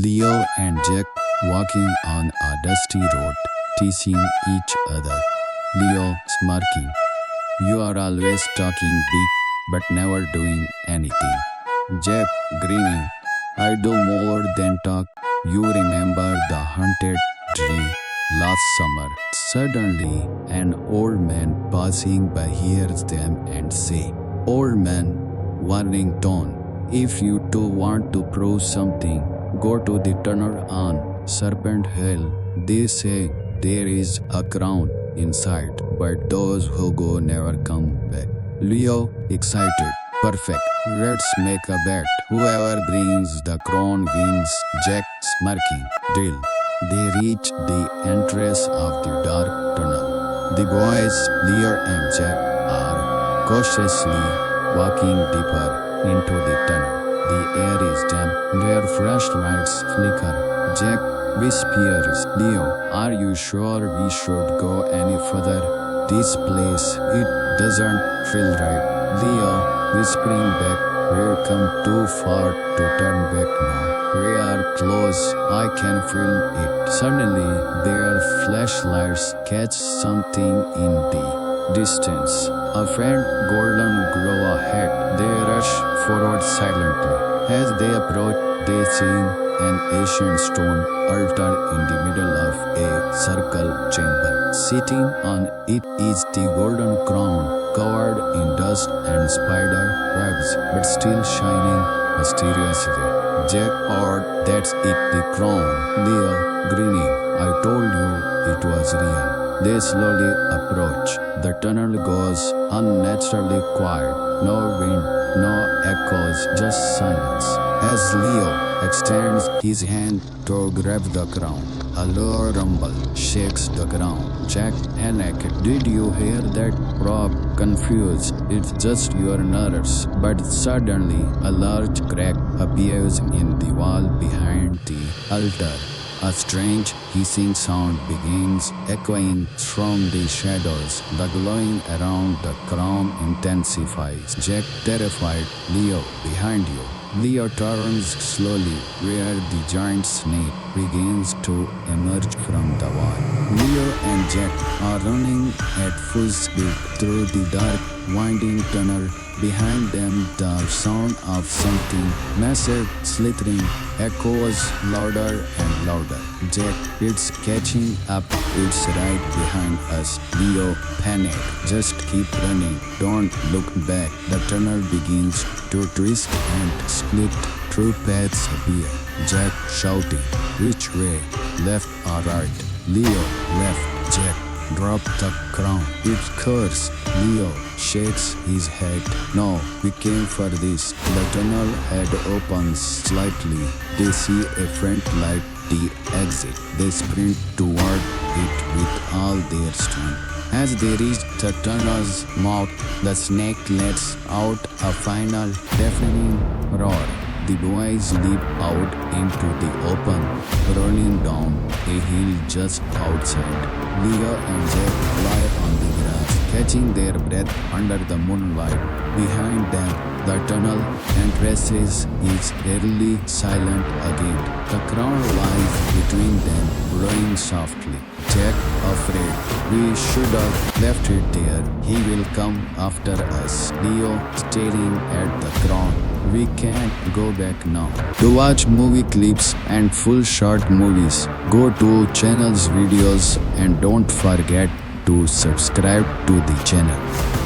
Leo and Jack walking on a dusty road, teasing each other. Leo smirking. You are always talking big, but never doing anything. Jack grinning. I do more than talk. You remember the haunted tree last summer. Suddenly, an old man passing by hears them and say, Old man, warning tone. If you two want to prove something, go to the tunnel on Serpent Hill. They say there is a crown inside, but those who go never come back. Leo excited. Perfect. Let's make a bet. Whoever brings the crown wins. Jack smirking. Deal. They reach the entrance of the dark tunnel. The boys, Leo and Jack, are cautiously walking deeper into the tunnel. The air is damp. Their flashlights flicker. Jack whispers, Leo, are you sure we should go any further? This place, it doesn't feel right. Leo whispering back, we've come too far to turn back now. We are close, I can feel it. Suddenly, their flashlights catch something in the distance. A faint golden glow ahead. They rush forward silently. As they approach, they see an ancient stone altar in the middle of a circle chamber. Sitting on it is the golden crown, covered in dust and spider webs, but still shining mysteriously. Jack roared, that's it, the crown. Leo, grinning, I told you it was real. They slowly approach. The tunnel goes unnaturally quiet. No wind, no echoes, just silence. As Leo extends his hand to grab the crown, a low rumble shakes the ground. Jack panicked. Did you hear that? Rob, confused. It's just your nerves. But suddenly, a large crack appears in the wall behind the altar. A strange hissing sound begins echoing from the shadows. The glowing around the crown intensifies. Jack terrified. Leo, behind you. Leo turns slowly where the giant snake begins to emerge from the wall. Leo and Jack are running at full speed through the dark, winding tunnel. Behind them, the sound of something massive slithering echoes louder and louder. Jack, it's catching up. It's right behind us. Leo, panic. Just keep running. Don't look back. The tunnel begins to twist and split. Two paths appear. Jack shouting, which way? Left or right? Leo, left. Jack, drop the crown. It's cursed. Leo shakes his head. No, we came for this. The tunnel head opens slightly. They see a faint light, the exit. They sprint toward it with all their strength. As they reach the tunnel's mouth, the snake lets out a final deafening roar. The boys leap out into the open, rolling down a hill just outside. Leo and Jack lie on the grass, catching their breath under the moonlight. Behind them, the tunnel entrance is eerily silent again. The crown lies between them, blowing softly. Jack, afraid. We should have left it there. He will come after us. Leo staring at the crown. We can't go back now. To watch movie clips and full short movies, go to channel's videos and don't forget to subscribe to the channel.